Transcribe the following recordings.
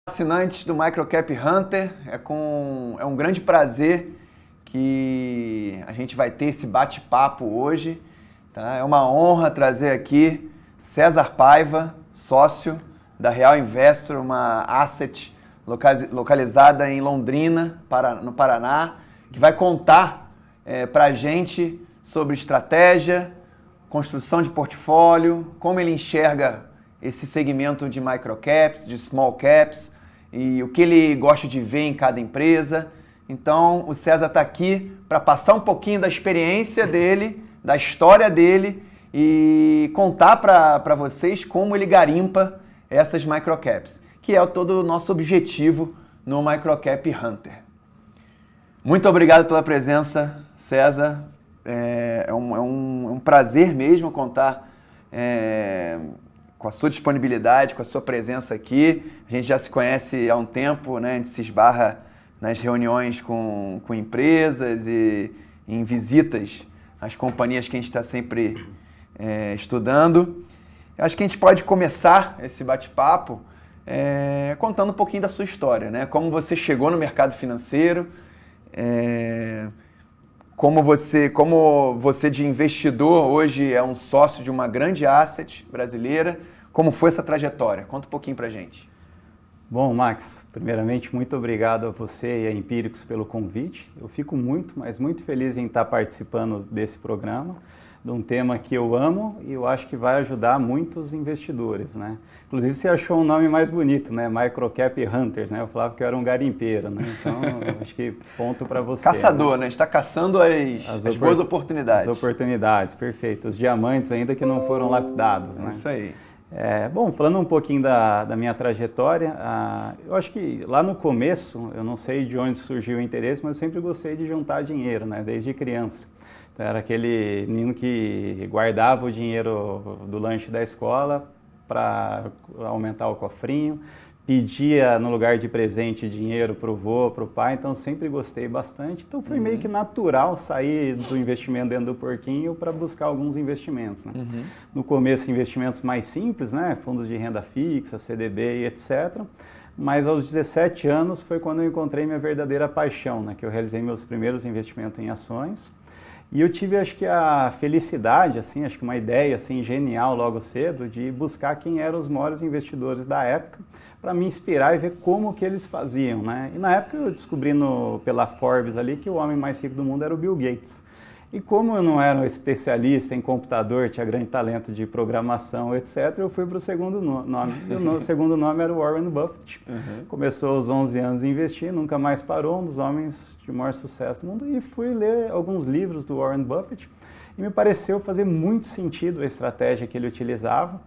Assinantes do Microcap Hunter, é um grande prazer que a gente vai ter esse bate-papo hoje. Tá? É uma honra trazer aqui César Paiva, sócio da Real Investor, uma asset localizada em Londrina, no Paraná, que vai contar para a gente sobre estratégia, construção de portfólio, como ele enxerga esse segmento de microcaps, de small caps, e o que ele gosta de ver em cada empresa. Então, o César está aqui para passar um pouquinho da experiência dele, da história dele e contar para vocês como ele garimpa essas microcaps, que é todo o nosso objetivo no Microcap Hunter. Muito obrigado pela presença, César. É um prazer mesmo contar com a sua disponibilidade, com a sua presença aqui. A gente já se conhece há um tempo, né? A gente se esbarra nas reuniões com empresas e em visitas às companhias que a gente está sempre estudando. Eu acho que a gente pode começar esse bate-papo contando um pouquinho da sua história, né? Como você chegou no mercado financeiro, como você de investidor hoje é um sócio de uma grande asset brasileira. Como foi essa trajetória? Conta um pouquinho pra gente. Bom, Max, primeiramente, muito obrigado a você e a Empíricos pelo convite. Eu fico muito, mas muito feliz em estar participando desse programa, de um tema que eu amo e eu acho que vai ajudar muitos investidores, né? Inclusive, você achou um nome mais bonito, né? Microcap Hunters, né? Eu falava que eu era um garimpeiro, né? Então, acho que ponto para você. Caçador, né? A gente está caçando as boas oportunidades. As oportunidades, perfeito. Os diamantes ainda que não foram lapidados, né? Isso aí. Bom, falando um pouquinho da minha trajetória, eu acho que lá no começo, eu não sei de onde surgiu o interesse, mas eu sempre gostei de juntar dinheiro, né? Desde criança. Então, era aquele menino que guardava o dinheiro do lanche da escola para aumentar o cofrinho, pedia no lugar de presente dinheiro para o vô, para o pai, então sempre gostei bastante. Então foi meio que natural sair do investimento dentro do porquinho para buscar alguns investimentos, né? No começo, investimentos mais simples, né? Fundos de renda fixa, CDB e etc. Mas aos 17 anos foi quando eu encontrei minha verdadeira paixão, né? Que eu realizei meus primeiros investimentos em ações. E eu tive, acho que a felicidade, assim, acho que uma ideia assim, genial logo cedo de buscar quem eram os maiores investidores da época para me inspirar e ver como que eles faziam, né? E na época eu descobri pela Forbes ali que o homem mais rico do mundo era o Bill Gates. E como eu não era um especialista em computador, tinha grande talento de programação, etc., eu fui para o segundo nome. E o segundo nome era o Warren Buffett. Começou aos 11 anos a investir, nunca mais parou, um dos homens de maior sucesso do mundo. E fui ler alguns livros do Warren Buffett e me pareceu fazer muito sentido a estratégia que ele utilizava.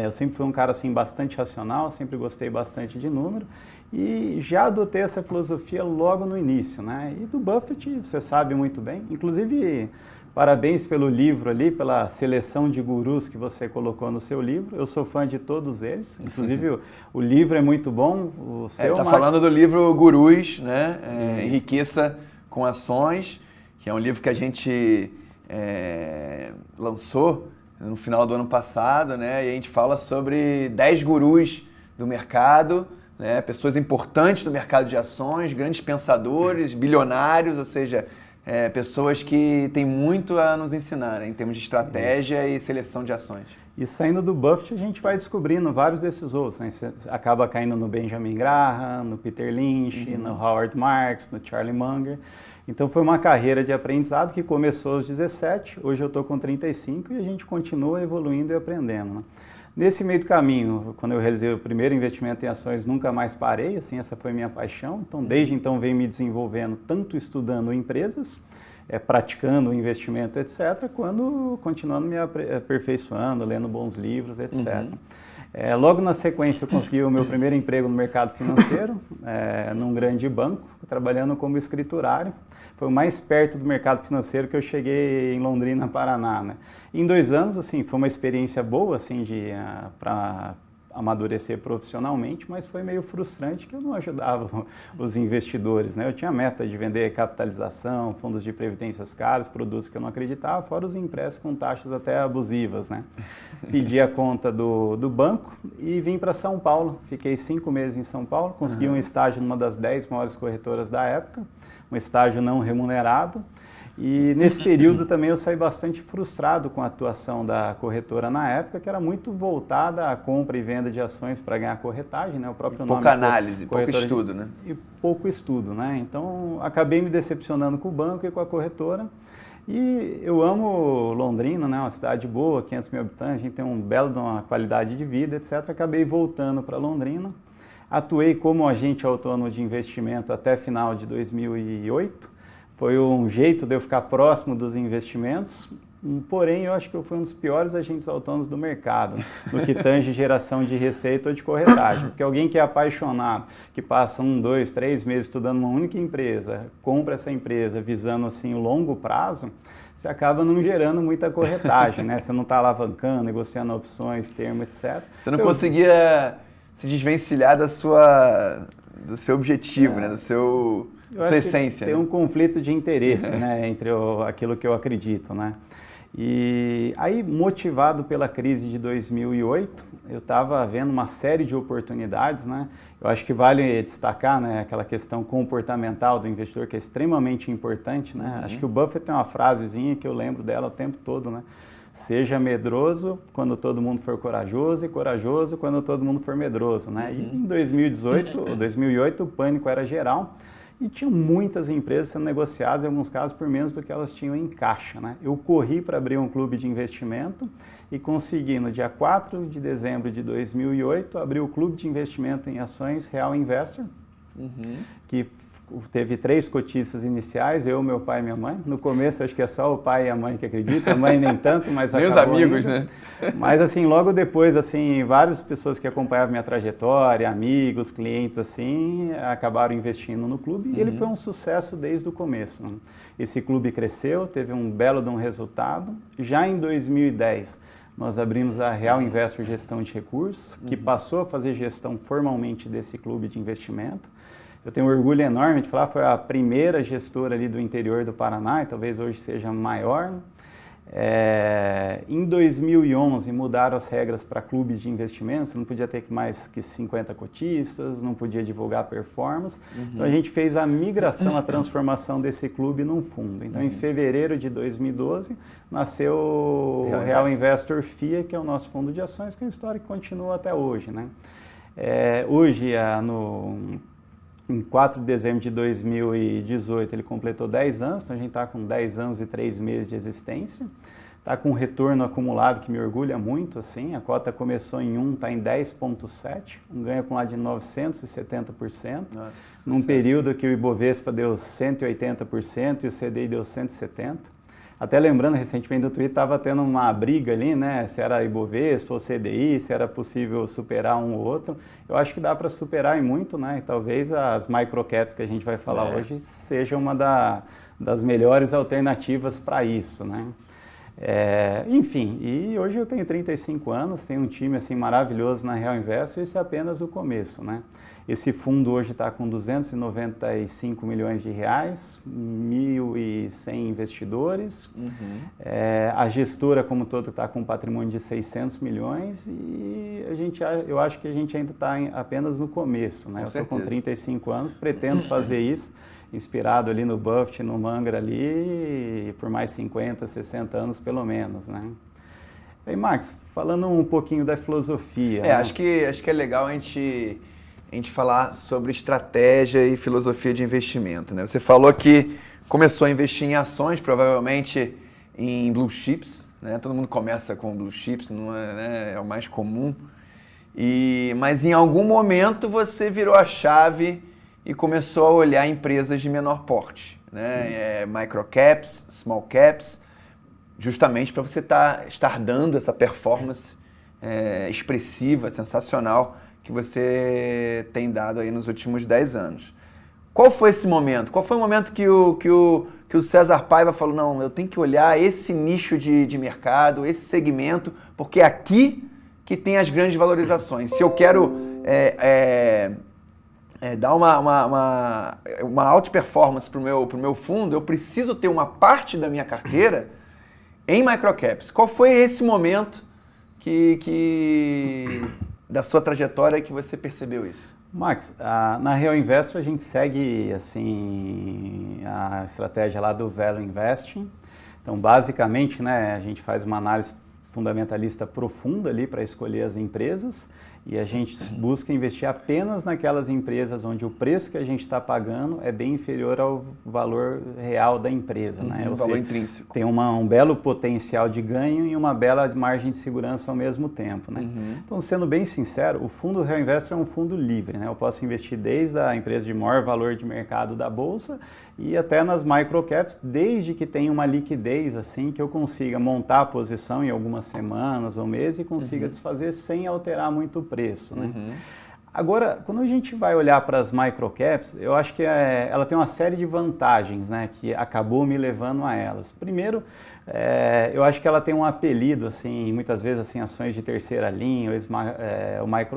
Eu sempre fui um cara assim, bastante racional, sempre gostei bastante de número e já adotei essa filosofia logo no início, né? E do Buffett, você sabe muito bem, inclusive parabéns pelo livro ali, pela seleção de gurus que você colocou no seu livro, eu sou fã de todos eles, inclusive o livro é muito bom. O seu, tá falando do livro Gurus, né? Enriqueça com Ações, que é um livro que a gente lançou no final do ano passado, né? E a gente fala sobre 10 gurus do mercado, né? Pessoas importantes do mercado de ações, grandes pensadores, bilionários, ou seja, pessoas que têm muito a nos ensinar, né? Em termos de estratégia e seleção de ações. E saindo do Buffett, a gente vai descobrindo vários desses outros, né? Você acaba caindo no Benjamin Graham, no Peter Lynch, no Howard Marks, no Charlie Munger. Então foi uma carreira de aprendizado que começou aos 17, hoje eu estou com 35 e a gente continua evoluindo e aprendendo, né? Nesse meio do caminho, quando eu realizei o primeiro investimento em ações, nunca mais parei, assim, essa foi minha paixão. Então desde então venho me desenvolvendo, tanto estudando empresas, praticando o investimento, etc., quando continuando me aperfeiçoando, lendo bons livros, etc. Logo na sequência eu consegui o meu primeiro emprego no mercado financeiro, num grande banco, trabalhando como escriturário. Foi o mais perto do mercado financeiro que eu cheguei em Londrina, Paraná, né? Em 2 anos, assim, foi uma experiência boa, assim, para amadurecer profissionalmente, mas foi meio frustrante que eu não ajudava os investidores, né? Eu tinha meta de vender capitalização, fundos de previdências caros, produtos que eu não acreditava, fora os empréstimos com taxas até abusivas, né? Pedi a conta do banco e vim para São Paulo. Fiquei 5 meses em São Paulo, consegui um estágio numa das 10 maiores corretoras da época, um estágio não remunerado. E nesse período também eu saí bastante frustrado com a atuação da corretora na época, que era muito voltada à compra e venda de ações para ganhar corretagem, né? O próprio nome. Pouca análise, pouco estudo, né? E pouco estudo, né? Então acabei me decepcionando com o banco e com a corretora. E eu amo Londrina, né? Uma cidade boa, 500 mil habitantes, a gente tem uma qualidade de vida, etc. Acabei voltando para Londrina. Atuei como agente autônomo de investimento até final de 2008. Foi um jeito de eu ficar próximo dos investimentos, porém eu acho que eu fui um dos piores agentes autônomos do mercado, no que tange geração de receita ou de corretagem. Porque alguém que é apaixonado, que passa 1, 2, 3 meses estudando uma única empresa, compra essa empresa visando assim o longo prazo, você acaba não gerando muita corretagem, né? Você não está alavancando, negociando opções, termo, etc. Você não conseguia se desvencilhar do seu objetivo, né? Sua essência. Tem um conflito de interesse, né, entre aquilo que eu acredito, né? E aí, motivado pela crise de 2008, eu estava vendo uma série de oportunidades, né? Eu acho que vale destacar, né, aquela questão comportamental do investidor, que é extremamente importante, né? Acho que o Buffett tem uma frasezinha que eu lembro dela o tempo todo, né? Seja medroso quando todo mundo for corajoso e corajoso quando todo mundo for medroso, né? E em 2008, o pânico era geral. E tinham muitas empresas sendo negociadas, em alguns casos, por menos do que elas tinham em caixa, né? Eu corri para abrir um clube de investimento e consegui, no dia 4 de dezembro de 2008, abrir o clube de investimento em ações Real Investor, que teve 3 cotistas iniciais, eu, meu pai e minha mãe. No começo, acho que é só o pai e a mãe que acreditam, a mãe nem tanto, mas nem os amigos, né? Mas, assim, logo depois, assim, várias pessoas que acompanhavam minha trajetória, amigos, clientes, assim, acabaram investindo no clube e ele foi um sucesso desde o começo, né? Esse clube cresceu, teve um belo de um resultado. Já em 2010, nós abrimos a Real Investor Gestão de Recursos, que passou a fazer gestão formalmente desse clube de investimento. Eu tenho um orgulho enorme de falar, foi a primeira gestora ali do interior do Paraná, e talvez hoje seja maior. Em 2011 mudaram as regras para clubes de investimentos, não podia ter mais que 50 cotistas, não podia divulgar performance. Então a gente fez a migração, a transformação desse clube num fundo. Então em fevereiro de 2012 nasceu o Real Investor FIA, que é o nosso fundo de ações, que é uma história que continua até hoje, né? Hoje, em 4 de dezembro de 2018, ele completou 10 anos, então a gente está com 10 anos e 3 meses de existência. Está com um retorno acumulado que me orgulha muito, assim, a cota começou em 1, está em 10,7, um ganho acumulado de 970%, num período que o Ibovespa deu 180% e o CDI deu 170%. Até lembrando, recentemente no Twitter estava tendo uma briga ali, né? Se era Ibovespa ou CDI, se era possível superar um ou outro. Eu acho que dá para superar e muito, né? E talvez as microcaps que a gente vai falar hoje seja uma das melhores alternativas para isso, né? Enfim, e hoje eu tenho 35 anos, tenho um time assim maravilhoso na Real Investor e esse é apenas o começo, né? Esse fundo hoje está com 295 milhões de reais, 1.100 investidores. A gestora como todo está com um patrimônio de 600 milhões e eu acho que a gente ainda está apenas no começo, né? Eu estou com 35 anos, pretendo fazer isso, inspirado ali no Buffett, no Munger ali, por mais 50, 60 anos pelo menos, né? E aí, Max, falando um pouquinho da filosofia. Né? Acho que é legal a gente falar sobre estratégia e filosofia de investimento, né? Você falou que começou a investir em ações, provavelmente em blue chips, né? Todo mundo começa com blue chips, não é, né? É o mais comum. Mas em algum momento você virou a chave e começou a olhar empresas de menor porte, né? Microcaps, small caps, justamente para você estar dando essa performance expressiva, sensacional, que você tem dado aí nos últimos 10 anos. Qual foi esse momento? Qual foi o momento que o César Paiva falou, não, eu tenho que olhar esse nicho de mercado, esse segmento, porque aqui que tem as grandes valorizações. Se eu quero dar uma alta performance para o meu fundo, eu preciso ter uma parte da minha carteira em microcaps. Qual foi esse momento da sua trajetória que você percebeu isso? Max, na Real Investor a gente segue assim a estratégia lá do Value Investing. Então, basicamente, né, a gente faz uma análise fundamentalista profunda ali para escolher as empresas e a gente busca investir apenas naquelas empresas onde o preço que a gente está pagando é bem inferior ao valor real da empresa, né? O valor intrínseco. Tem um belo potencial de ganho e uma bela margem de segurança ao mesmo tempo, né? Então, sendo bem sincero, o fundo Real Investor é um fundo livre, né? Eu posso investir desde a empresa de maior valor de mercado da bolsa e até nas microcaps, desde que tenha uma liquidez assim que eu consiga montar a posição em algumas semanas ou meses e consiga desfazer sem alterar muito o preço, né? Agora, quando a gente vai olhar para as microcaps, eu acho que ela tem uma série de vantagens, né, que acabou me levando a elas. Primeiro, eu acho que ela tem um apelido, assim, muitas vezes assim, ações de terceira linha,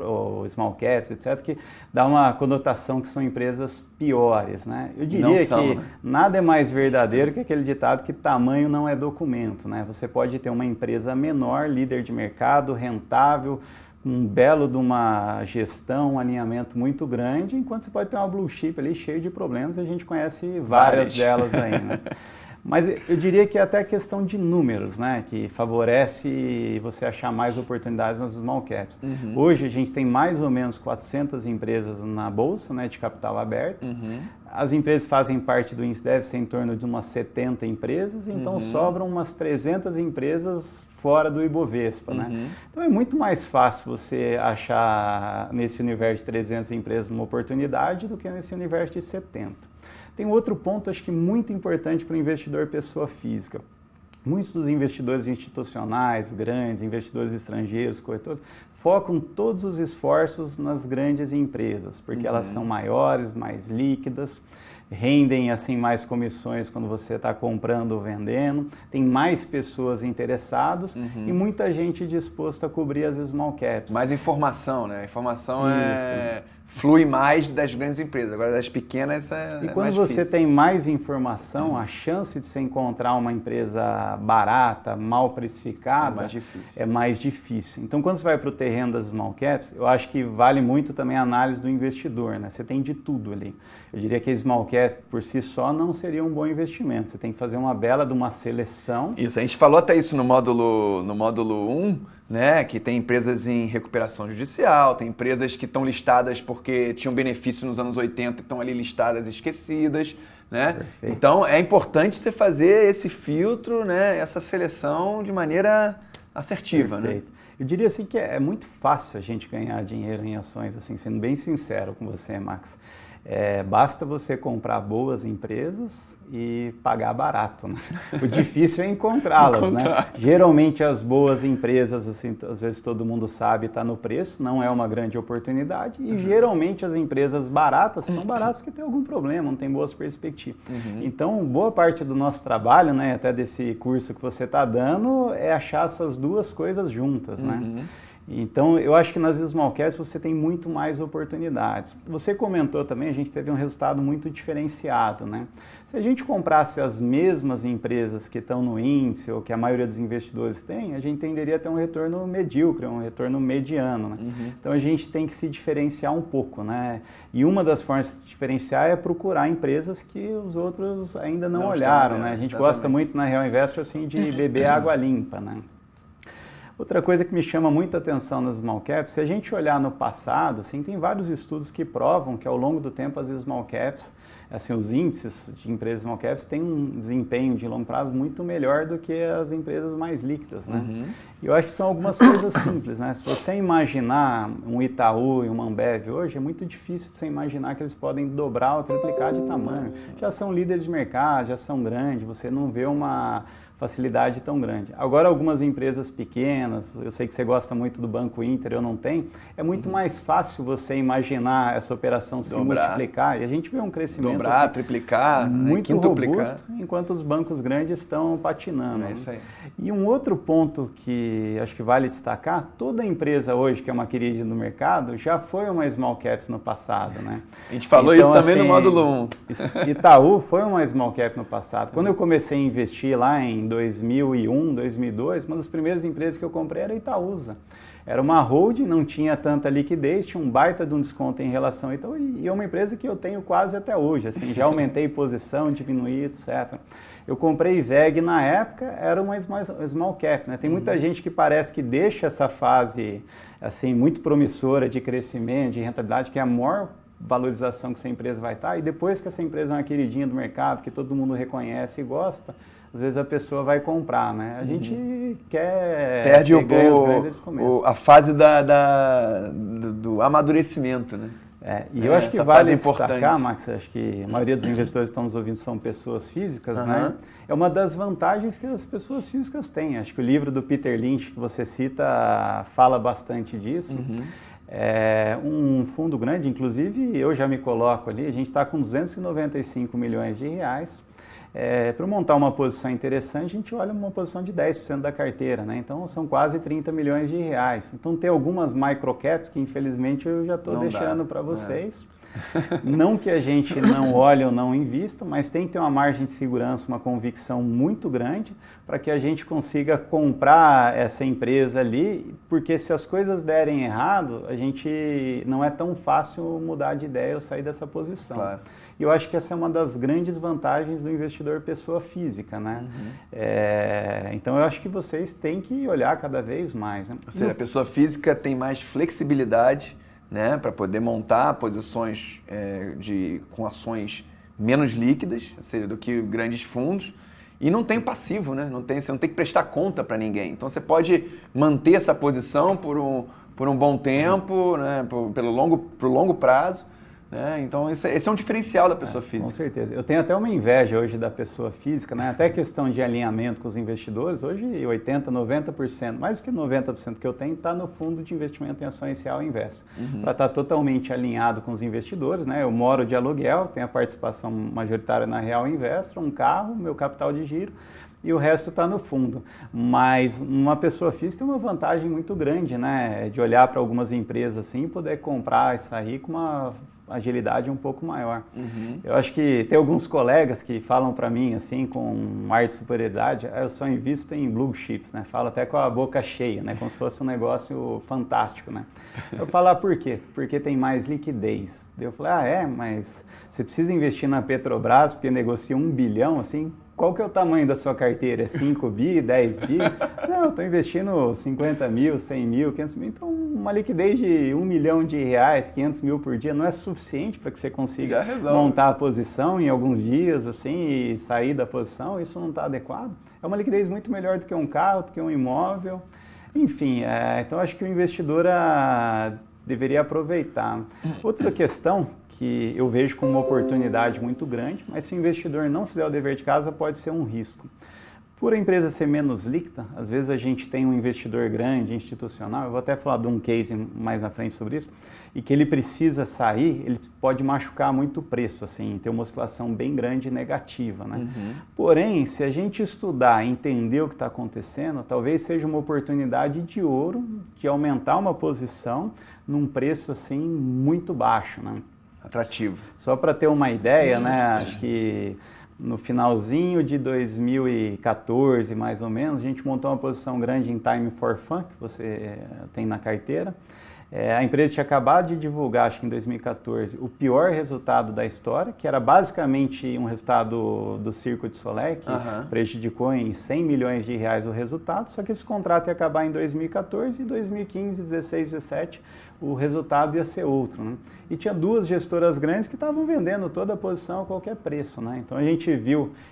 o small caps, etc., que dá uma conotação que são empresas piores, né? Eu diria que nada é mais verdadeiro que aquele ditado que tamanho não é documento, né? Você pode ter uma empresa menor, líder de mercado, rentável, um belo de uma gestão, um alinhamento muito grande, enquanto você pode ter uma blue chip ali cheio de problemas, e a gente conhece várias delas aí, né? Mas eu diria que é até questão de números, né, que favorece você achar mais oportunidades nas small caps. Hoje a gente tem mais ou menos 400 empresas na bolsa, né, de capital aberto. As empresas fazem parte do índice, deve ser em torno de umas 70 empresas, então sobram umas 300 empresas fora do Ibovespa, né? Então é muito mais fácil você achar nesse universo de 300 empresas uma oportunidade do que nesse universo de 70. Tem outro ponto, acho que muito importante para o investidor pessoa física. Muitos dos investidores institucionais, grandes, investidores estrangeiros, corretores, focam todos os esforços nas grandes empresas, porque elas são maiores, mais líquidas, rendem assim mais comissões quando você está comprando ou vendendo, tem mais pessoas interessadas e muita gente disposta a cobrir as small caps. Mais informação, né? A informação flui mais das grandes empresas, agora das pequenas E quando você tem mais informação, a chance de você encontrar uma empresa barata, mal precificada, é mais difícil. Então, quando você vai para o terreno das small caps, eu acho que vale muito também a análise do investidor, né? Você tem de tudo ali. Eu diria que a small cap por si só não seria um bom investimento. Você tem que fazer uma bela de uma seleção. Isso, a gente falou até isso no módulo 1, né, que tem empresas em recuperação judicial, tem empresas que estão listadas porque tinham benefício nos anos 80 e estão ali listadas e esquecidas, né? Perfeito. Então é importante você fazer esse filtro, né, essa seleção de maneira assertiva. Perfeito. Né? Eu diria assim que é muito fácil a gente ganhar dinheiro em ações, assim, sendo bem sincero com você, Max. Basta você comprar boas empresas e pagar barato, né? O difícil é encontrá-las, né? Geralmente as boas empresas, assim, às vezes todo mundo sabe, está no preço, não é uma grande oportunidade e geralmente as empresas baratas estão baratas porque tem algum problema, não tem boas perspectivas. Então, boa parte do nosso trabalho, né, até desse curso que você está dando, é achar essas duas coisas juntas, né? Então, eu acho que nas small caps você tem muito mais oportunidades. Você comentou também, a gente teve um resultado muito diferenciado, né? Se a gente comprasse as mesmas empresas que estão no índice ou que a maioria dos investidores tem, a gente tenderia a ter um retorno medíocre, um retorno mediano, né? Então, a gente tem que se diferenciar um pouco, né? E uma das formas de diferenciar é procurar empresas que os outros ainda não olharam, né? A gente gosta muito na Real Investor assim, de beber água limpa, né? Outra coisa que me chama muita atenção nas small caps, se a gente olhar no passado, assim, tem vários estudos que provam que ao longo do tempo as small caps, assim, os índices de empresas small caps têm um desempenho de longo prazo muito melhor do que as empresas mais líquidas, né? E eu acho que são algumas coisas simples, né? Se você imaginar um Itaú e uma Ambev hoje, é muito difícil você imaginar que eles podem dobrar ou triplicar de tamanho. Já são líderes de mercado, já são grandes, você não vê uma facilidade tão grande. Agora, algumas empresas pequenas, eu sei que você gosta muito do Banco Inter, eu não tenho, é muito mais fácil você imaginar essa operação se multiplicar, e a gente vê um crescimento dobrar, assim, triplicar, muito robusto, enquanto os bancos grandes estão patinando. É isso aí. E um outro ponto que acho que vale destacar, toda empresa hoje que é uma querida no mercado já foi uma small caps no passado, né? A gente falou então, isso também assim, no módulo 1. Itaú foi uma small cap no passado. Quando eu comecei a investir lá em 2001, 2002, uma das primeiras empresas que eu comprei era a Itaúsa. Era uma holding, não tinha tanta liquidez, tinha um baita de um desconto em relação a Itaú, e é uma empresa que eu tenho quase até hoje, assim, já aumentei posição, diminuí, etc. Eu comprei VEG na época, era uma small cap, né? Tem muita gente que parece que deixa essa fase assim, muito promissora de crescimento, de rentabilidade, que é a maior valorização que essa empresa vai estar, e depois que essa empresa é uma queridinha do mercado, que todo mundo reconhece e gosta, às vezes a pessoa vai comprar, né? A gente quer... Perde a fase do amadurecimento, né? E eu acho que vale destacar, Max, acho que a maioria dos investidores que estão nos ouvindo são pessoas físicas, né? É uma das vantagens que as pessoas físicas têm. Acho que o livro do Peter Lynch, que você cita, fala bastante disso. É um fundo grande, inclusive eu já me coloco ali, a gente está com 295 milhões de reais. Para montar uma posição interessante, a gente olha uma posição de 10% da carteira, né? Então são quase 30 milhões de reais. Então tem algumas microcaps que infelizmente eu já estou deixando para vocês. Não que a gente não olhe ou não invista, mas tem que ter uma margem de segurança, uma convicção muito grande para que a gente consiga comprar essa empresa ali, porque se as coisas derem errado, a gente não é tão fácil mudar de ideia ou sair dessa posição. Claro. E eu acho que essa é uma das grandes vantagens do investidor pessoa física, né? Então eu acho que vocês têm que olhar cada vez mais, né? Ou seja, a pessoa física tem mais flexibilidade, né, para poder montar posições com ações menos líquidas, ou seja, do que grandes fundos, e não tem passivo, né? Você não tem que prestar conta para ninguém. Então você pode manter essa posição por um bom tempo, né, pro longo prazo. Então esse é um diferencial da pessoa física. Com certeza. Eu tenho até uma inveja hoje da pessoa física, né? Até questão de alinhamento com os investidores, hoje 80%, 90%, mais do que 90% que eu tenho está no fundo de investimento em ações Real Invest, para estar totalmente alinhado com os investidores, né? Eu moro de aluguel, tenho a participação majoritária na Real Invest, um carro, meu capital de giro, e o resto está no fundo. Mas uma pessoa física tem uma vantagem muito grande, né? De olhar para algumas empresas assim e poder comprar e sair com uma agilidade um pouco maior. Eu acho que tem alguns colegas que falam para mim assim com um ar de superioridade, eu só invisto em blue chips, né? Falo até com a boca cheia, né? Como se fosse um negócio fantástico, né? Eu falo, por quê? Porque tem mais liquidez. Eu falei, mas você precisa investir na Petrobras porque negocia 1 bilhão, assim, qual que é o tamanho da sua carteira? É 5 bi, 10 bi? Não, eu estou investindo 50 mil, 100 mil, 500 mil. Então, uma liquidez de 1 milhão de reais, 500 mil por dia, não é suficiente para que você consiga montar a posição em alguns dias, assim, e sair da posição. Isso não está adequado. É uma liquidez muito melhor do que um carro, do que um imóvel. Enfim, então acho que o investidor deveria aproveitar. Outra questão que eu vejo como uma oportunidade muito grande, mas se o investidor não fizer o dever de casa, pode ser um risco. Por a empresa ser menos líquida, às vezes a gente tem um investidor grande, institucional, eu vou até falar de um case mais na frente sobre isso, e que ele precisa sair, ele pode machucar muito o preço, assim, ter uma oscilação bem grande e negativa, né? Porém, se a gente estudar e entender o que está acontecendo, talvez seja uma oportunidade de ouro de aumentar uma posição num preço, assim, muito baixo, né? Atrativo. Só para ter uma ideia, né, acho que no finalzinho de 2014, mais ou menos, a gente montou uma posição grande em Time for Fun, que você tem na carteira. A empresa tinha acabado de divulgar, acho que em 2014, o pior resultado da história, que era basicamente um resultado do Cirque du Soleil, que prejudicou em 100 milhões de reais o resultado, só que esse contrato ia acabar em 2014 e 2015, 16, 17, o resultado ia ser outro, né? E tinha duas gestoras grandes que estavam vendendo toda a posição a qualquer preço, né? Então a gente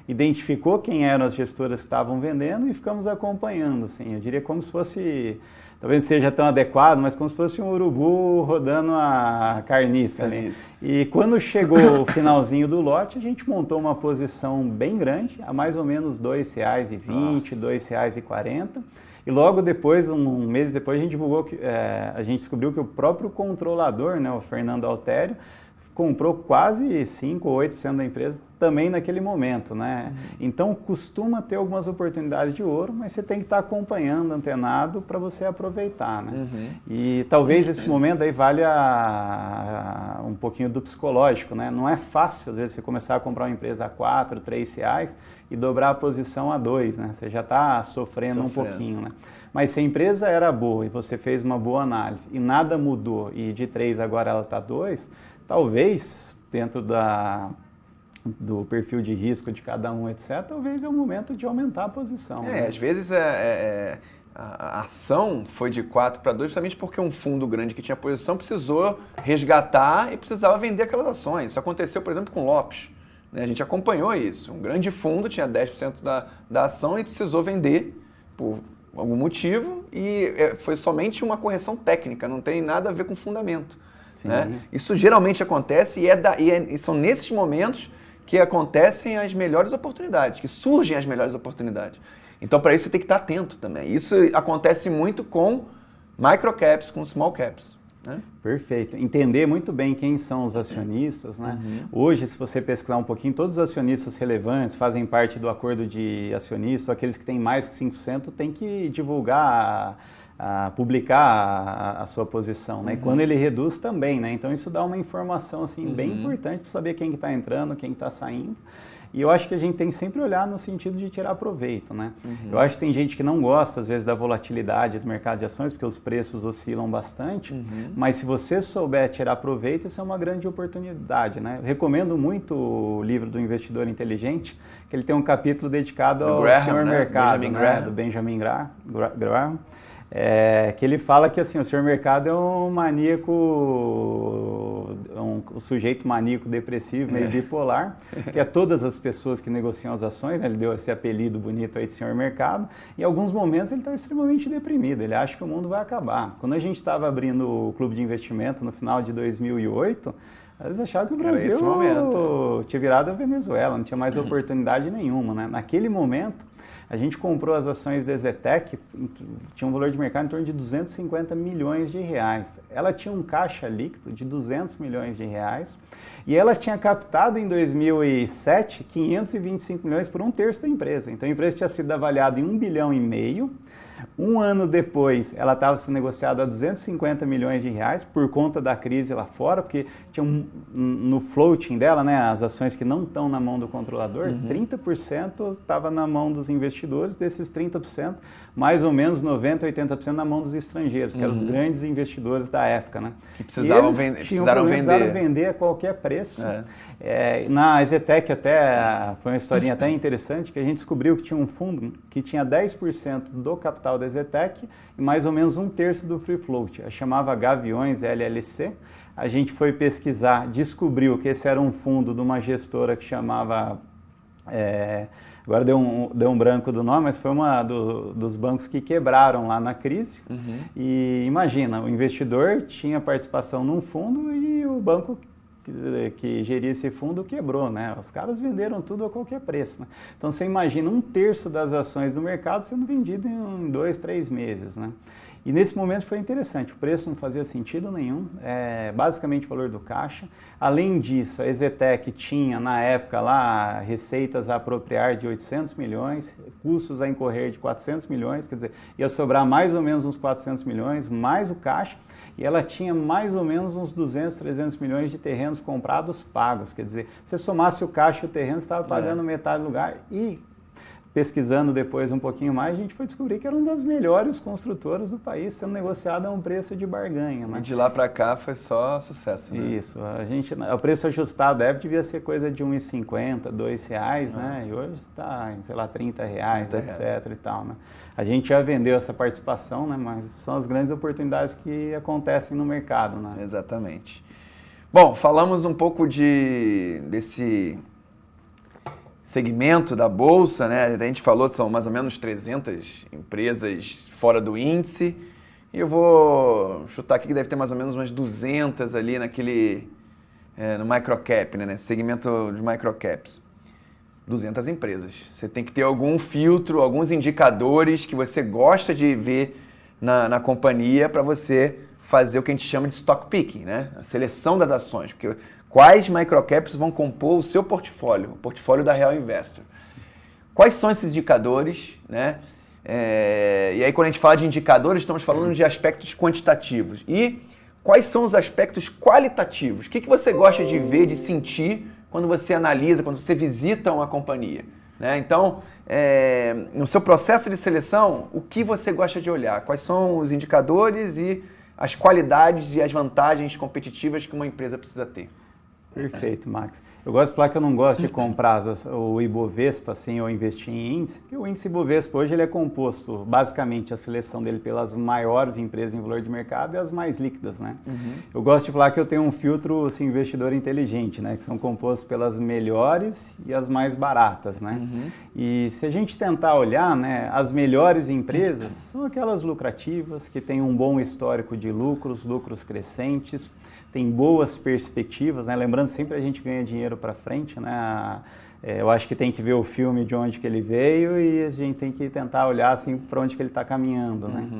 identificou quem eram as gestoras que estavam vendendo e ficamos acompanhando, assim, eu diria como se fosse talvez não seja tão adequado, mas como se fosse um urubu rodando a carniça ali. E quando chegou o finalzinho do lote, a gente montou uma posição bem grande, a mais ou menos R$ 2,20, R$ 2,40. E logo depois, um mês depois, a gente divulgou que a gente descobriu que o próprio controlador, né, o Fernando Altério, comprou quase 5 ou 8% da empresa também naquele momento, né? Então costuma ter algumas oportunidades de ouro, mas você tem que estar acompanhando, antenado, para você aproveitar, né? E talvez esse momento aí valha um pouquinho do psicológico, né? Não é fácil, às vezes, você começar a comprar uma empresa a 4, 3 reais e dobrar a posição a 2, né? Você já está sofrendo um pouquinho, né? Mas se a empresa era boa e você fez uma boa análise e nada mudou e de 3 agora ela está 2, talvez, dentro do perfil de risco de cada um, etc., talvez é o momento de aumentar a posição. Né? Às vezes a ação foi de 4 para 2 justamente porque um fundo grande que tinha posição precisou resgatar e precisava vender aquelas ações. Isso aconteceu, por exemplo, com o Lopes. Né? A gente acompanhou isso. Um grande fundo tinha 10% da ação e precisou vender por algum motivo e foi somente uma correção técnica, não tem nada a ver com fundamento. Né? Isso geralmente acontece e são nesses momentos que acontecem as melhores oportunidades, que surgem as melhores oportunidades. Então, para isso, você tem que estar atento também. Isso acontece muito com microcaps, com small caps. Né? Perfeito. Entender muito bem quem são os acionistas. Né? Hoje, se você pesquisar um pouquinho, todos os acionistas relevantes fazem parte do acordo de acionistas, aqueles que têm mais que 5% têm que divulgar publicar a sua posição, né? E quando ele reduz também, né? Então isso dá uma informação assim bem importante para saber quem está entrando, quem está saindo. E eu acho que a gente tem que sempre olhar no sentido de tirar proveito, né? Eu acho que tem gente que não gosta às vezes da volatilidade do mercado de ações porque os preços oscilam bastante, mas se você souber tirar proveito, isso é uma grande oportunidade, né? Eu recomendo muito o livro do Investidor Inteligente, que ele tem um capítulo dedicado ao senhor mercado, né? Do Benjamin Graham. Que ele fala que assim, o senhor mercado é um maníaco, um sujeito maníaco depressivo, meio bipolar, que é todas as pessoas que negociam as ações, né? Ele deu esse apelido bonito aí de senhor mercado, e em alguns momentos ele está extremamente deprimido, ele acha que o mundo vai acabar. Quando a gente estava abrindo o clube de investimento no final de 2008, eles achavam que o Brasil tinha virado a Venezuela, não tinha mais oportunidade nenhuma, né? Naquele momento, a gente comprou as ações da Ezetec, tinha um valor de mercado em torno de 250 milhões de reais. Ela tinha um caixa líquido de 200 milhões de reais e ela tinha captado em 2007 525 milhões por 1/3 da empresa. Então a empresa tinha sido avaliada em 1,5 bilhão. Um ano depois, ela estava sendo negociada a 250 milhões de reais por conta da crise lá fora, porque tinha no floating dela, né, as ações que não estão na mão do controlador, 30% estava na mão dos investidores, desses 30%, mais ou menos 90%, 80% na mão dos estrangeiros, que eram os grandes investidores da época. Né? Que precisaram vender a qualquer preço. Na Ezetec até foi uma historinha até interessante, que a gente descobriu que tinha um fundo que tinha 10% do capital da Ezetec e mais ou menos 1/3 do free float. Chamava Gaviões LLC. A gente foi pesquisar, descobriu que esse era um fundo de uma gestora que chamava... agora deu um branco do nome, mas foi uma dos bancos que quebraram lá na crise. E imagina, o investidor tinha participação num fundo e o banco que geria esse fundo quebrou, né? Os caras venderam tudo a qualquer preço, né? Então você imagina 1/3 das ações do mercado sendo vendido em 2, 3 meses, né? E nesse momento foi interessante, o preço não fazia sentido nenhum, basicamente o valor do caixa. Além disso, a Ezetec tinha na época lá receitas a apropriar de 800 milhões, custos a incorrer de 400 milhões, quer dizer, ia sobrar mais ou menos uns 400 milhões, mais o caixa, e ela tinha mais ou menos uns 200, 300 milhões de terrenos comprados pagos, quer dizer, se somasse o caixa e o terreno, você estava pagando metade do lugar e... Pesquisando depois um pouquinho mais, a gente foi descobrir que era uma das melhores construtoras do país, sendo negociada a um preço de barganha. Né? E de lá para cá foi só sucesso, né? Isso. O preço ajustado devia ser coisa de R$ 1,50, R$ 2, né? E hoje está em, sei lá, R$ 30, etc. e tal, né? A gente já vendeu essa participação, né? Mas são as grandes oportunidades que acontecem no mercado, né? Exatamente. Bom, falamos um pouco desse segmento da Bolsa, né? A gente falou que são mais ou menos 300 empresas fora do índice, E eu vou chutar aqui que deve ter mais ou menos umas 200 ali no microcap, né? Nesse segmento de microcaps. 200 empresas. Você tem que ter algum filtro, alguns indicadores que você gosta de ver na companhia para você fazer o que a gente chama de stock picking, né? A seleção das ações. Porque quais microcaps vão compor o seu portfólio, o portfólio da Real Investor. Quais são esses indicadores, né? E aí quando a gente fala de indicadores, estamos falando de aspectos quantitativos. E quais são os aspectos qualitativos? O que você gosta de ver, de sentir quando você analisa, quando você visita uma companhia, né? Então, no seu processo de seleção, o que você gosta de olhar? Quais são os indicadores e as qualidades e as vantagens competitivas que uma empresa precisa ter? Perfeito, Max. Eu gosto de falar que eu não gosto de comprar o Ibovespa assim, ou investir em índice, porque o índice Ibovespa hoje ele é composto, basicamente, a seleção dele pelas maiores empresas em valor de mercado e as mais líquidas, né? Eu gosto de falar que eu tenho um filtro assim, investidor inteligente, né? Que são compostos pelas melhores e as mais baratas, né? E se a gente tentar olhar, né, as melhores empresas são aquelas lucrativas, que têm um bom histórico de lucros crescentes, tem boas perspectivas, né? Lembrando sempre a gente ganha dinheiro para frente, né? Eu acho que tem que ver o filme de onde que ele veio e a gente tem que tentar olhar assim para onde que ele está caminhando, né?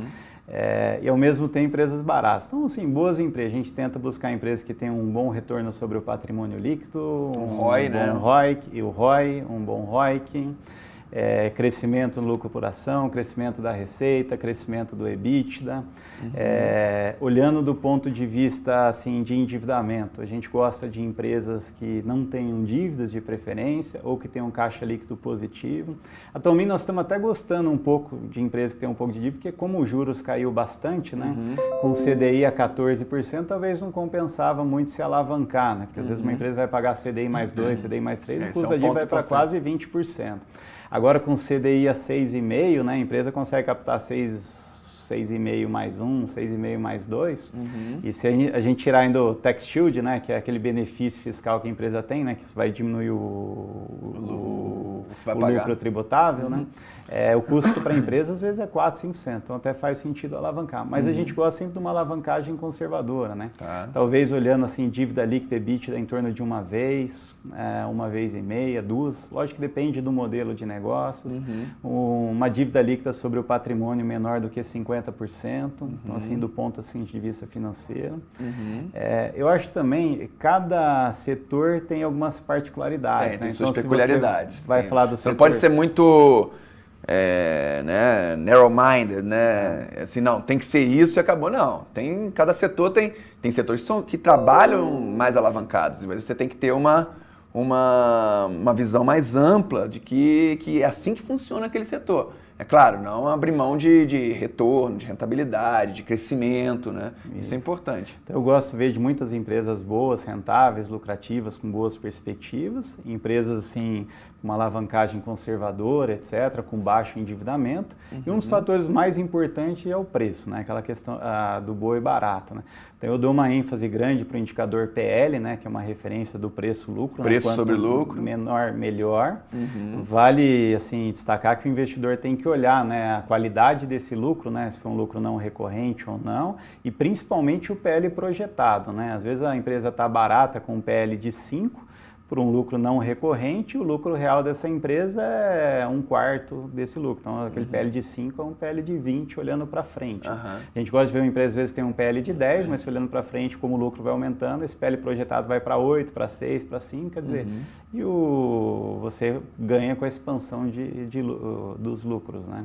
E ao mesmo tempo empresas baratas. Então, assim, boas empresas. A gente tenta buscar empresas que tenham um bom retorno sobre o patrimônio líquido, um ROI, né? Um bom ROIC. Crescimento no lucro por ação, crescimento da receita, crescimento do EBITDA. Olhando do ponto de vista assim, de endividamento, a gente gosta de empresas que não tenham dívidas de preferência ou que tenham caixa líquido positivo. Atualmente nós estamos até gostando um pouco de empresas que têm um pouco de dívida, porque como os juros caiu bastante, né? Com CDI a 14%, talvez não compensava muito se alavancar, né? Porque às vezes uma empresa vai pagar CDI mais 2, CDI mais 3, o custo da dívida vai para quase 20%. Agora com CDI a 6,5, né, a empresa consegue captar 6,5 mais 1, 6,5 mais 2. E se a gente tirar ainda o tax shield, né, que é aquele benefício fiscal que a empresa tem, né, que isso vai diminuir o lucro tributável, né? O custo para a empresa às vezes é 4, 5%, então até faz sentido alavancar. Mas a gente gosta sempre de uma alavancagem conservadora, né? Talvez olhando assim, dívida líquida e EBITDA em torno de uma vez e meia, duas. Lógico que depende do modelo de negócios. Uma dívida líquida sobre o patrimônio menor do que 50%, então assim, do ponto assim, de vista financeiro. Eu acho também que cada setor tem algumas particularidades. Tem né? suas então, peculiaridades. Vai falar do Você setor... não pode ser muito... né, narrow-minded, né? Assim, não, tem que ser isso e acabou. Não, cada setor tem setores que trabalham mais alavancados, mas você tem que ter uma visão mais ampla de que é assim que funciona aquele setor. É claro, não abrir mão de retorno, de rentabilidade, de crescimento, né? Isso é importante. Então, eu gosto de ver de muitas empresas boas, rentáveis, lucrativas, com boas perspectivas, empresas assim com uma alavancagem conservadora, etc., com baixo endividamento. E um dos fatores mais importantes é o preço, né? Aquela questão do boi barato, né? Então eu dou uma ênfase grande para o indicador PL, né? Que é uma referência do preço-lucro. Preço, né? sobre lucro. Menor, melhor. Vale assim, destacar que o investidor tem que olhar, né, a qualidade desse lucro, né? Se for um lucro não recorrente ou não, e principalmente o PL projetado, né? Às vezes a empresa está barata com um PL de 5, por um lucro não recorrente, o lucro real dessa empresa é 1/4 desse lucro. Então, aquele PL de 5 é um PL de 20 olhando para frente. A gente gosta de ver uma empresa, às vezes, tem um PL de 10, mas olhando para frente, como o lucro vai aumentando, esse PL projetado vai para 8, para 6, para 5, quer dizer, e você ganha com a expansão dos lucros, né?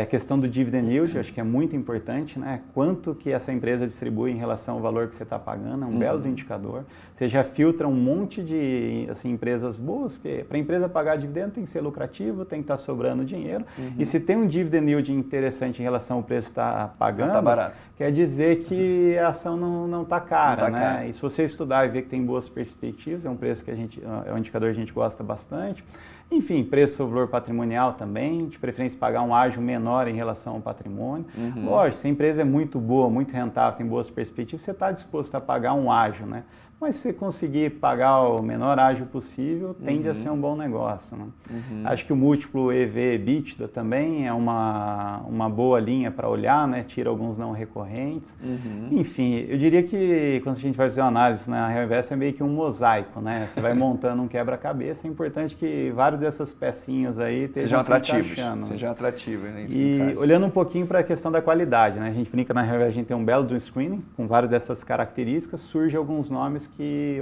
A questão do dividend yield, eu acho que é muito importante, né? Quanto que essa empresa distribui em relação ao valor que você está pagando, é um belo indicador. Você já filtra um monte de assim, empresas boas, porque para a empresa pagar dividendo tem que ser lucrativo, tem que estar sobrando dinheiro. E se tem um dividend yield interessante em relação ao preço que está pagando, quer dizer que a ação não está cara, né? Cara. E se você estudar e ver que tem boas perspectivas, é um preço que é um indicador que a gente gosta bastante. Enfim, preço sobre valor patrimonial também, de preferência pagar um ágio menor em relação ao patrimônio. Lógico, se a empresa é muito boa, muito rentável, tem boas perspectivas, você está disposto a pagar um ágio, né? mas se você conseguir pagar o menor ágio possível, tende a ser um bom negócio, né? Acho que o múltiplo EV/EBITDA também é uma boa linha para olhar, né? Tira alguns não recorrentes. Enfim, eu diria que quando a gente vai fazer uma análise na Real Invest é meio que um mosaico, né? Você vai montando um quebra-cabeça, é importante que várias dessas pecinhas aí sejam atrativos. Sejam atrativos, né? E olhando um pouquinho para a questão da qualidade, né? A gente brinca na Real Invest, a gente tem um belo de um screening com várias dessas características, surgem alguns nomes que,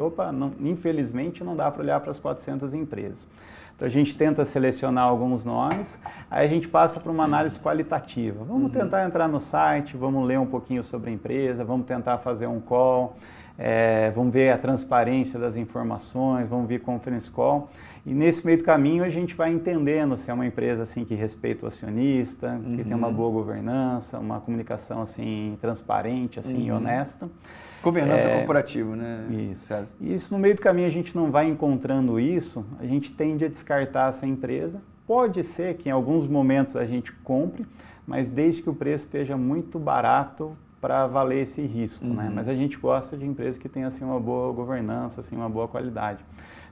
infelizmente, não dá para olhar para as 400 empresas. Então, a gente tenta selecionar alguns nomes, aí a gente passa para uma análise qualitativa. Vamos tentar entrar no site, vamos ler um pouquinho sobre a empresa, vamos tentar fazer um call, vamos ver a transparência das informações, vamos ver conference call. E nesse meio do caminho a gente vai entendendo se é uma empresa assim, que respeita o acionista, que tem uma boa governança, uma comunicação assim, transparente assim, e honesta. Governança corporativa, né? Isso. Certo. E isso no meio do caminho a gente não vai encontrando isso, a gente tende a descartar essa empresa. Pode ser que em alguns momentos a gente compre, mas desde que o preço esteja muito barato para valer esse risco, né? Mas a gente gosta de empresas que tenham assim, uma boa governança, assim, uma boa qualidade.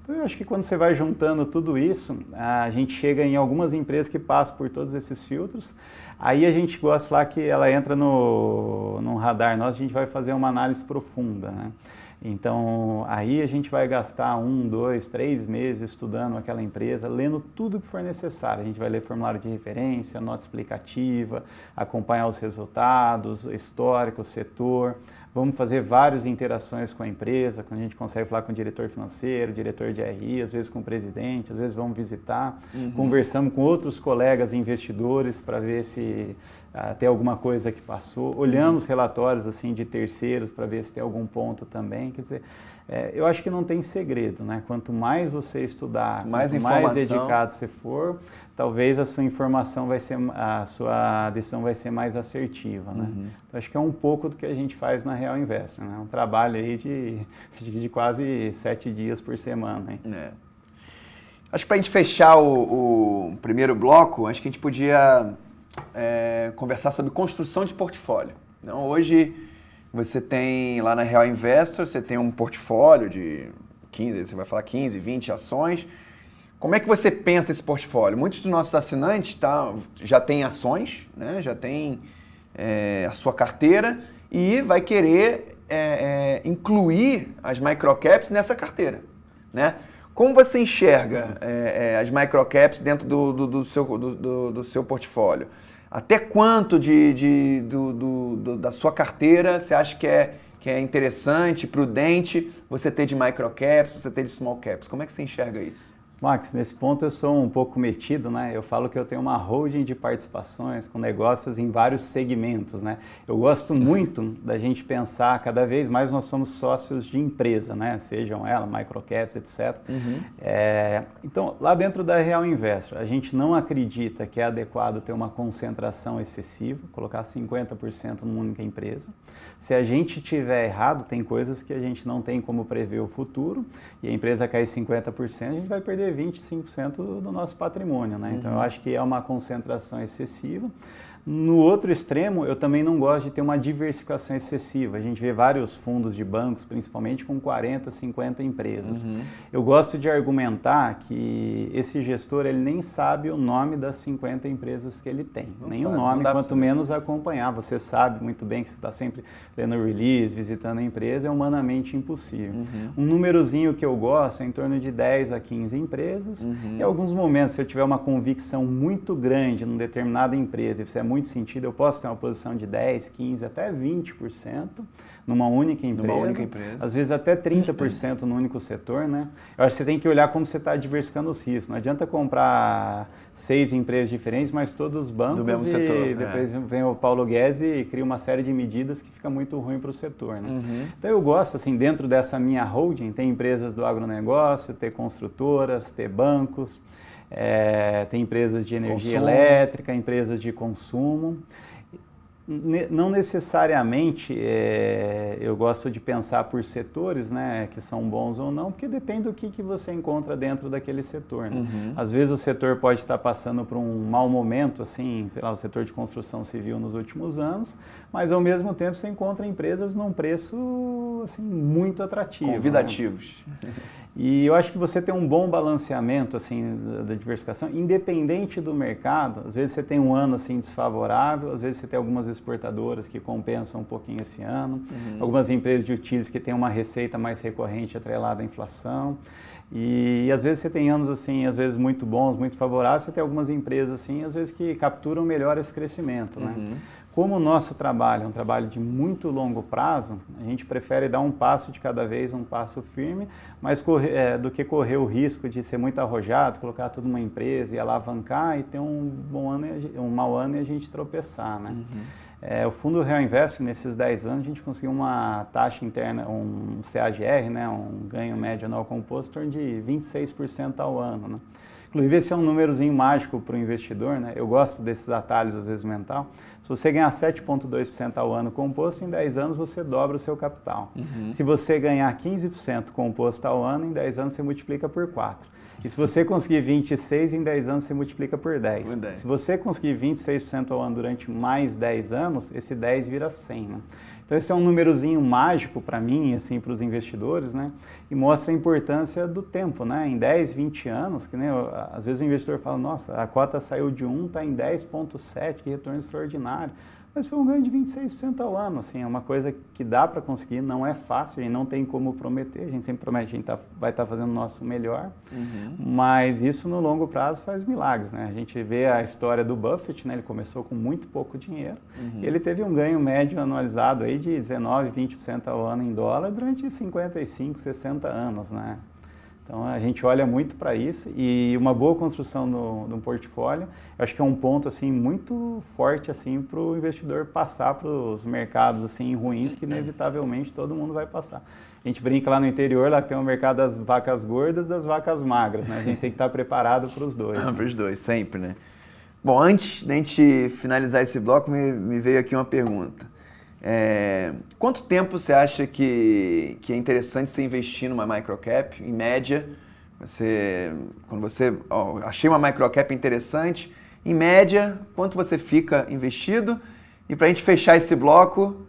Então eu acho que quando você vai juntando tudo isso, a gente chega em algumas empresas que passam por todos esses filtros. Aí a gente gosta lá que ela entra no radar nosso, a gente vai fazer uma análise profunda, né? Então, aí a gente vai gastar 1, 2, 3 meses estudando aquela empresa, lendo tudo que for necessário. A gente vai ler formulário de referência, nota explicativa, acompanhar os resultados, histórico, setor. Vamos fazer várias interações com a empresa, quando a gente consegue falar com o diretor financeiro, diretor de RI, às vezes com o presidente, às vezes vamos visitar, conversamos com outros colegas investidores para ver se tem alguma coisa que passou, olhamos relatórios assim de terceiros para ver se tem algum ponto também, quer dizer, eu acho que não tem segredo, né? Quanto mais você estudar, quanto mais dedicado você for, talvez a sua informação a sua decisão vai ser mais assertiva, né? Então, acho que é um pouco do que a gente faz na Real Invest, né? Um trabalho aí de quase 7 dias por semana, hein? Acho que para a gente fechar o primeiro bloco, acho que a gente podia conversar sobre construção de portfólio. Então, hoje você tem lá na Real Investor, você tem um portfólio de 15, você vai falar 15, 20 ações. Como é que você pensa esse portfólio? Muitos dos nossos assinantes já têm ações, né? Já tem a sua carteira e vai querer incluir as microcaps nessa carteira, né? Como você enxerga as microcaps dentro do seu portfólio? Até quanto da sua carteira você acha que é interessante, prudente você ter de microcaps, você ter de small caps? Como é que você enxerga isso? Max, nesse ponto eu sou um pouco metido, né? Eu falo que eu tenho uma holding de participações com negócios em vários segmentos, né? Eu gosto muito da gente pensar, cada vez mais nós somos sócios de empresa, né? Sejam elas, microcaps, etc. Então, lá dentro da Real Investor, a gente não acredita que é adequado ter uma concentração excessiva, colocar 50% numa única empresa. Se a gente tiver errado, tem coisas que a gente não tem como prever o futuro, e a empresa cair 50%, a gente vai perder 25% do nosso patrimônio, né? Então, eu acho que é uma concentração excessiva. No outro extremo, eu também não gosto de ter uma diversificação excessiva. A gente vê vários fundos de bancos, principalmente com 40, 50 empresas. Eu gosto de argumentar que esse gestor ele nem sabe o nome das 50 empresas que ele tem. Nem o nome, quanto menos acompanhar. Você sabe muito bem que você está sempre lendo o release, visitando a empresa, é humanamente impossível. Um númerozinho que eu gosto é em torno de 10 a 15 empresas. Em alguns momentos, se eu tiver uma convicção muito grande numa determinada empresa, e você é muito sentido, eu posso ter uma posição de 10, 15, até 20% numa única empresa, às vezes até 30% no único setor, né? Eu acho que você tem que olhar como você está diversificando os riscos. Não adianta comprar 6 empresas diferentes, mas todos os bancos, do mesmo setor, depois vem o Paulo Guedes e cria uma série de medidas que fica muito ruim para o setor, né? Então eu gosto, assim, dentro dessa minha holding, tem empresas do agronegócio, ter construtoras, ter bancos, tem empresas de energia elétrica, empresas de consumo. Não necessariamente eu gosto de pensar por setores, né, que são bons ou não, porque depende do que você encontra dentro daquele setor. Né? Às vezes o setor pode estar passando por um mau momento, assim, sei lá, o setor de construção civil nos últimos anos, mas ao mesmo tempo você encontra empresas num preço assim, muito atrativo. Convidativos. Né? E eu acho que você tem um bom balanceamento assim da diversificação, independente do mercado. Às vezes você tem um ano assim desfavorável, às vezes você tem algumas exportadoras que compensam um pouquinho esse ano, algumas empresas de utilities que têm uma receita mais recorrente atrelada à inflação. E às vezes você tem anos assim, às vezes muito bons, muito favoráveis, você tem algumas empresas assim, às vezes que capturam melhor esse crescimento, né? Como o nosso trabalho é um trabalho de muito longo prazo, a gente prefere dar um passo de cada vez, um passo firme, mas do que correr o risco de ser muito arrojado, colocar tudo numa empresa e alavancar e ter um bom ano, um mau ano e a gente tropeçar, né? O Fundo Real Invest, nesses 10 anos, a gente conseguiu uma taxa interna, um CAGR, né, um ganho médio anual composto, de 26% ao ano, né? Inclusive, esse é um númerozinho mágico para o investidor, né? Eu gosto desses atalhos, às vezes, mental. Se você ganhar 7,2% ao ano composto, em 10 anos você dobra o seu capital. Se você ganhar 15% composto ao ano, em 10 anos você multiplica por 4. E se você conseguir 26, em 10 anos você multiplica por 10. Se você conseguir 26% ao ano durante mais 10 anos, esse 10 vira 100, né? Então esse é um númerozinho mágico para mim, assim, para os investidores, né? E mostra a importância do tempo, né? Em 10, 20 anos, que nem às vezes o investidor fala, nossa, a cota saiu de 1, está em 10,7, que retorno extraordinário. Mas foi um ganho de 26% ao ano, assim, é uma coisa que dá para conseguir, não é fácil, a gente não tem como prometer, a gente sempre promete, a gente vai estar fazendo o nosso melhor, mas isso no longo prazo faz milagres, né? A gente vê a história do Buffett, né? Ele começou com muito pouco dinheiro, e ele teve um ganho médio anualizado aí de 19, 20% ao ano em dólar durante 55, 60 anos, né? Então a gente olha muito para isso e uma boa construção de um portfólio, eu acho que é um ponto assim muito forte assim para o investidor passar para os mercados assim ruins que inevitavelmente todo mundo vai passar. A gente brinca lá no interior, lá tem o mercado das vacas gordas, das vacas magras, né? A gente tem que estar preparado para os dois. Para os dois, sempre, né? Bom, antes da gente finalizar esse bloco, me veio aqui uma pergunta. Quanto tempo você acha que é interessante você investir numa microcap, em média? Quando você achei uma microcap interessante, em média, quanto você fica investido? E para a gente fechar esse bloco,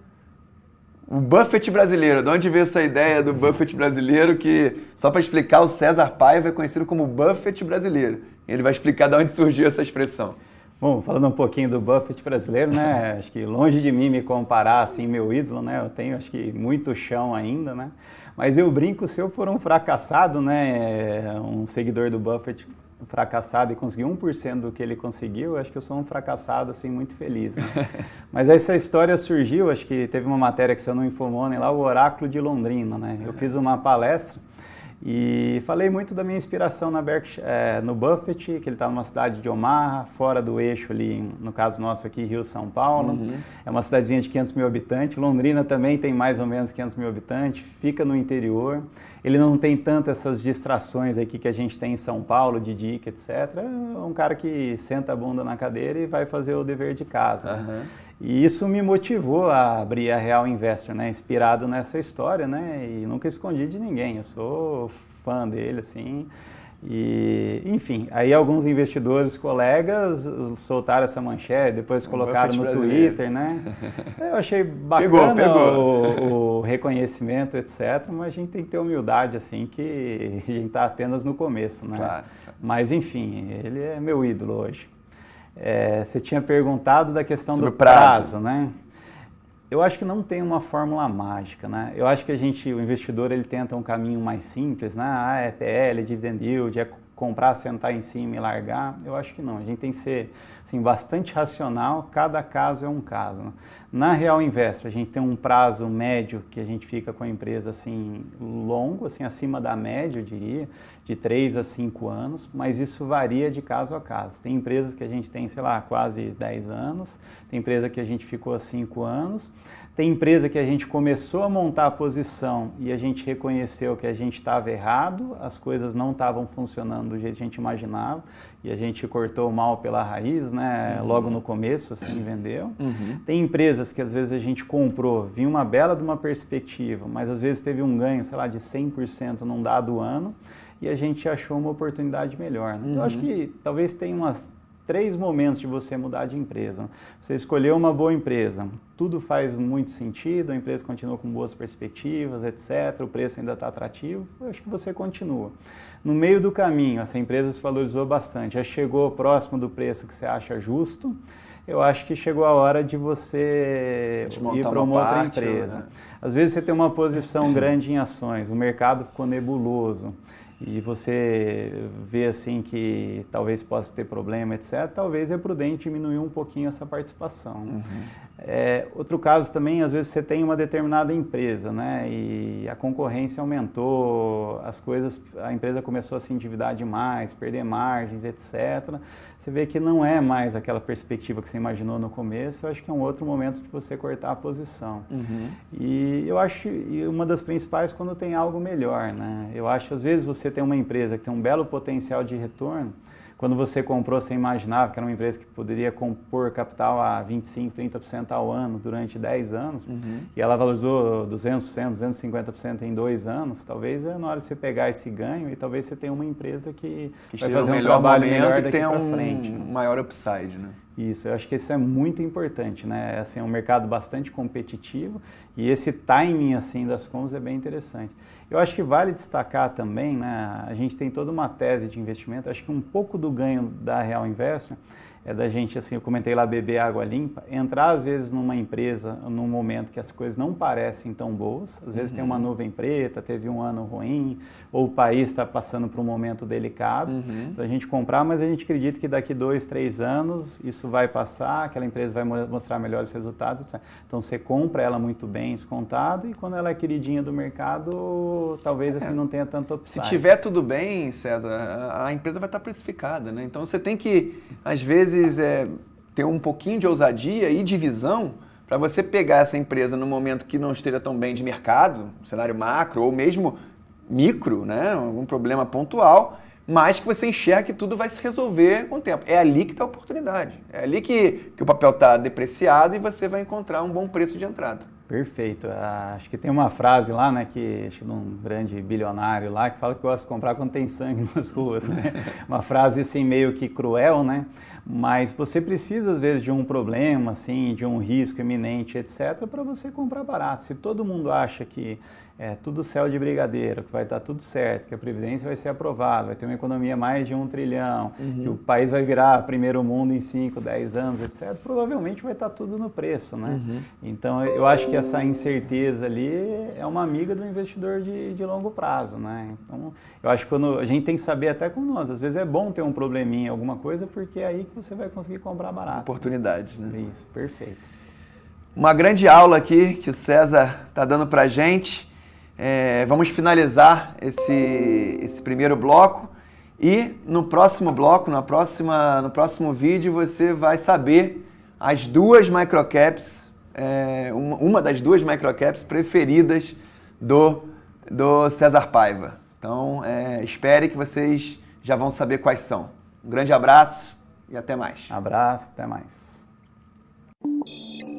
o Buffett brasileiro. De onde veio essa ideia do Buffett brasileiro? Que, só para explicar, o César Paiva é conhecido como Buffett brasileiro. Ele vai explicar de onde surgiu essa expressão. Bom, falando um pouquinho do Buffett brasileiro, né? Acho que longe de mim me comparar, assim, meu ídolo, né? Eu tenho, acho que, muito chão ainda, né? Mas eu brinco, se eu for um fracassado, né? Um seguidor do Buffett fracassado e conseguir 1% do que ele conseguiu, acho que eu sou um fracassado, assim, muito feliz, né? Mas essa história surgiu, acho que teve uma matéria que saiu no Infomoney lá, o Oráculo de Londrina, né? Eu fiz uma palestra e falei muito da minha inspiração no Buffett, que ele está numa cidade de Omaha, fora do eixo ali, no caso nosso aqui, Rio-São Paulo. É uma cidadezinha de 500 mil habitantes. Londrina também tem mais ou menos 500 mil habitantes, fica no interior. Ele não tem tanto essas distrações aqui que a gente tem em São Paulo, de dica, etc. É um cara que senta a bunda na cadeira e vai fazer o dever de casa. E isso me motivou a abrir a Real Investor, né? Inspirado nessa história, né? E nunca escondi de ninguém. Eu sou fã dele, assim. E, enfim, aí alguns investidores, colegas, soltaram essa manchete, depois colocaram no Twitter, né? Eu achei bacana o reconhecimento, etc. Mas a gente tem que ter humildade, assim, que a gente está apenas no começo, né? Claro. Mas, enfim, ele é meu ídolo hoje. Você tinha perguntado da questão sobre do prazo, né? Eu acho que não tem uma fórmula mágica, né? Eu acho que o investidor, ele tenta um caminho mais simples, né? É PL, é dividend yield, é comprar, sentar em cima e largar. Eu acho que não. A gente tem que ser assim, bastante racional, cada caso é um caso, né? Na Real Invest, a gente tem um prazo médio que a gente fica com a empresa assim, longo, assim, acima da média, eu diria, de 3 a 5 anos, mas isso varia de caso a caso. Tem empresas que a gente tem, sei lá, quase 10 anos, tem empresa que a gente ficou há 5 anos, Tem empresa que a gente começou a montar a posição e a gente reconheceu que a gente estava errado, as coisas não estavam funcionando do jeito que a gente imaginava e a gente cortou mal pela raiz, né? Logo no começo, assim, vendeu. Tem empresas que às vezes a gente comprou, vinha uma bela de uma perspectiva, mas às vezes teve um ganho, sei lá, de 100% num dado ano e a gente achou uma oportunidade melhor. Né? Eu acho que talvez tenha umas 3 momentos de você mudar de empresa. Você escolheu uma boa empresa, tudo faz muito sentido, a empresa continua com boas perspectivas, etc., o preço ainda está atrativo, eu acho que você continua. No meio do caminho, essa empresa se valorizou bastante, já chegou próximo do preço que você acha justo, eu acho que chegou a hora de você ir para uma outra empresa. Né? Às vezes você tem uma posição grande em ações, o mercado ficou nebuloso, e você vê assim que talvez possa ter problema, etc., talvez é prudente diminuir um pouquinho essa participação. Outro caso também, às vezes você tem uma determinada empresa, né, e a concorrência aumentou, as coisas, a empresa começou a se endividar demais, perder margens, etc., você vê que não é mais aquela perspectiva que você imaginou no começo, eu acho que é um outro momento de você cortar a posição. E eu acho que uma das principais quando tem algo melhor, né? Eu acho que às vezes você tem uma empresa que tem um belo potencial de retorno, quando você comprou, você imaginava que era uma empresa que poderia compor capital a 25%, 30% ao ano durante 10 anos, e ela valorizou 200%, 250% em 2 anos, talvez é na hora de você pegar esse ganho e talvez você tenha uma empresa que vai fazer um trabalho melhor daqui para frente. Maior upside, né? Isso, eu acho que isso é muito importante, né? Assim, é um mercado bastante competitivo e esse timing assim das compras é bem interessante. Eu acho que vale destacar também, né? A gente tem toda uma tese de investimento, acho que um pouco do ganho da Real Investment é da gente, assim, eu comentei lá, beber água limpa, entrar às vezes numa empresa num momento que as coisas não parecem tão boas, às vezes tem uma nuvem preta, teve um ano ruim, ou o país está passando por um momento delicado, então a gente comprar, mas a gente acredita que daqui 2, 3 anos isso vai passar, aquela empresa vai mostrar melhores resultados, etc. Então você compra ela muito bem descontado e quando ela é queridinha do mercado, talvez assim não tenha tanta opção. Se tiver tudo bem, César, a empresa vai estar precificada, né? Então você tem que, às vezes, ter um pouquinho de ousadia e de visão para você pegar essa empresa no momento que não esteja tão bem de mercado, cenário macro ou mesmo micro, né? Algum problema pontual, mas que você enxerga que tudo vai se resolver com o tempo. É ali que está a oportunidade. É ali que o papel está depreciado e você vai encontrar um bom preço de entrada. Perfeito. Acho que tem uma frase lá, né, que acho que de um grande bilionário lá, que fala que gosta de comprar quando tem sangue nas ruas, né? Uma frase assim meio que cruel, né? Mas você precisa às vezes de um problema, assim, de um risco iminente, etc, para você comprar barato. Se todo mundo acha que é tudo céu de brigadeiro, que vai estar tudo certo, que a Previdência vai ser aprovada, vai ter uma economia mais de 1 trilhão, que o país vai virar primeiro mundo em 5, 10 anos, etc., provavelmente vai estar tudo no preço, né? Então, eu acho que essa incerteza ali é uma amiga do investidor de longo prazo, né? Então, eu acho que quando a gente tem que saber até com nós, às vezes é bom ter um probleminha, alguma coisa, porque é aí que você vai conseguir comprar barato. Oportunidades, né? Isso, perfeito. Uma grande aula aqui que o César está dando para a gente. Vamos finalizar esse primeiro bloco e no próximo bloco, no próximo vídeo, você vai saber as 2 microcaps, uma das 2 microcaps preferidas do César Paiva. Então, espere que vocês já vão saber quais são. Um grande abraço e até mais. Abraço, até mais.